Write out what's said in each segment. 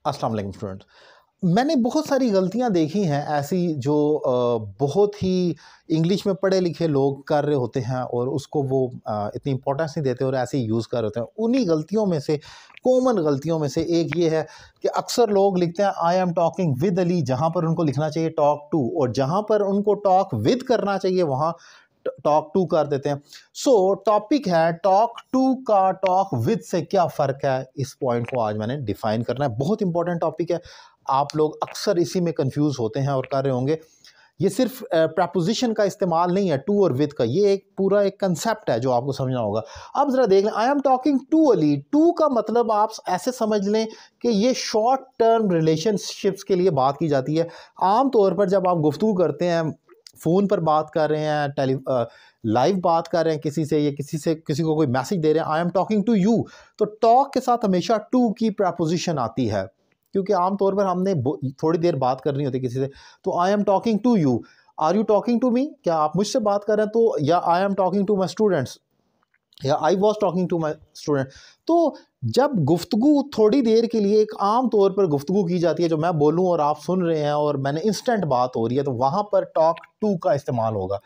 अस्सलाम वालेकुम स्टूडेंट। मैंने बहुत सारी गलतियां देखी हैं ऐसी जो बहुत ही इंग्लिश में पढ़े लिखे लोग कर रहे होते हैं और उसको वो इतनी इंपॉर्टेंस नहीं देते और ऐसे ही यूज़ कर रहे होते हैं। उन्हीं गलतियों में से कॉमन गलतियों में से एक ये है कि अक्सर लोग लिखते हैं I am talking with Ali, जहाँ पर उनको लिखना चाहिए टॉक टू, और जहाँ पर उनको टॉक विद करना चाहिए वहाँ टॉक टू कर देते हैं। सो टॉपिक है टॉक टू का टॉक विद से क्या फ़र्क है। इस पॉइंट को आज मैंने डिफाइन करना है। बहुत इंपॉर्टेंट टॉपिक है। आप लोग अक्सर इसी में कंफ्यूज होते हैं और कर रहे होंगे। ये सिर्फ प्रपोजिशन का इस्तेमाल नहीं है टू और विद का, ये एक पूरा एक कंसेप्ट है जो आपको समझना होगा। अब ज़रा देख लें, I am talking to Ali. To का मतलब आप ऐसे समझ लें कि ये शॉर्ट टर्म रिलेशनशिप्स के लिए बात की जाती है। आम तौर पर जब आप गुफ्तगू करते हैं, फ़ोन पर बात कर रहे हैं, लाइव बात कर रहे हैं किसी से, या किसी को कोई मैसेज दे रहे हैं, I am talking to you, तो टॉक के साथ हमेशा टू की प्रपोजिशन आती है, क्योंकि आमतौर पर हमने थोड़ी देर बात करनी होती है किसी से। तो I am talking to you, are you talking to me, क्या आप मुझसे बात कर रहे हैं, तो या I am talking to my students, या I was talking to my student. तो जब गुफ्तगू थोड़ी देर के लिए एक आम तौर पर गुफ्तगू की जाती है, जो मैं बोलूँ और आप सुन रहे हैं और मैंने इंस्टेंट बात हो रही है, तो वहाँ पर टॉक टू का इस्तेमाल होगा।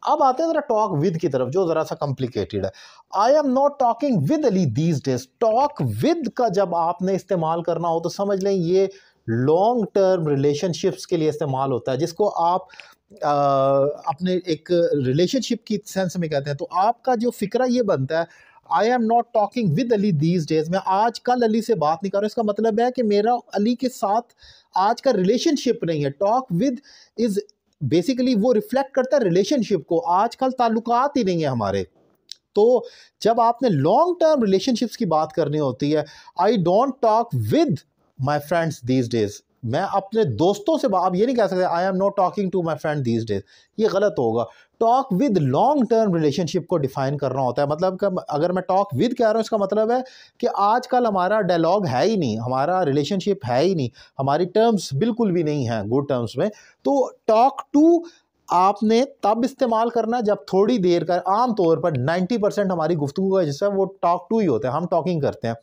अब आते हैं ज़रा टॉक विद की तरफ, जो ज़रा सा कॉम्प्लिकेटेड है। आई am not talking with Ali these days. Talk with का जब आपने इस्तेमाल करना हो तो समझ लें ये लॉन्ग टर्म रिलेशनशिप्स के लिए इस्तेमाल होता है, जिसको आप अपने एक रिलेशनशिप की सेंस में कहते हैं। तो आपका जो फ़िक्रा ये बनता है, आई am not talking with Ali these days, मैं आज कल अली से बात नहीं कर रहा हूँ। इसका मतलब है कि मेरा अली के साथ आज का रिलेशनशिप नहीं है। टॉक विद इज़ बेसिकली वो रिफ्लेक्ट करता है रिलेशनशिप को, आजकल ताल्लुकात ही नहीं है हमारे। तो जब आपने लॉन्ग टर्म रिलेशनशिप्स की बात करनी होती है, I don't talk with my friends these days, मैं अपने दोस्तों से आप ये नहीं कह सकते I am not talking to my friend these days, ये गलत होगा। Talk with long term relationship को डिफाइन करना होता है। मतलब कि अगर मैं टॉक विद कह रहा हूँ, इसका मतलब है कि आजकल हमारा डायलॉग है ही नहीं, हमारा रिलेशनशिप है ही नहीं, हमारी टर्म्स बिल्कुल भी नहीं हैं गुड टर्म्स में। तो टॉक टू आपने तब इस्तेमाल करना जब थोड़ी देर का, आम तौर पर 90% हमारी गुफ्तगू का जिससे वो टॉक टू ही होता है, हम टॉकिंग करते हैं।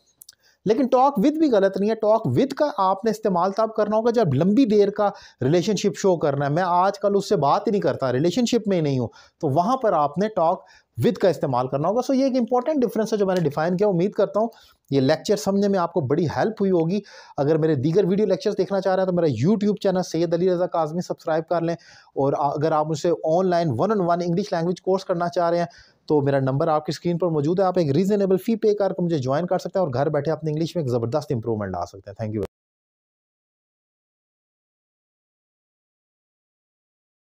लेकिन टॉक विद भी गलत नहीं है। टॉक विद का आपने इस्तेमाल तब करना होगा जब लंबी देर का रिलेशनशिप शो करना है। मैं आजकल उससे बात ही नहीं करता, रिलेशनशिप में ही नहीं हूँ, तो वहाँ पर आपने टॉक विद का इस्तेमाल करना होगा। सो ये एक इंपॉर्टेंट डिफरेंस है जो मैंने डिफाइन किया। उम्मीद करता हूँ ये लेक्चर समझने में आपको बड़ी हेल्प हुई होगी। अगर मेरे दीगर वीडियो लेक्चर्स देखना चाह रहे हैं तो मेरा YouTube channel Syed Ali Raza Kazmi subscribe कर लें। और अगर आप मुझसे online 1-on-1 English language course करना चाह रहे हैं तो मेरा नंबर आपकी स्क्रीन पर मौजूद है। आप एक रीज़नेबल फ़ी पे करके मुझे ज्वाइन कर सकते हैं और घर बैठे अपनी इंग्लिश में एक ज़बरदस्त इंप्रूवमेंट ला सकते हैं। Thank you.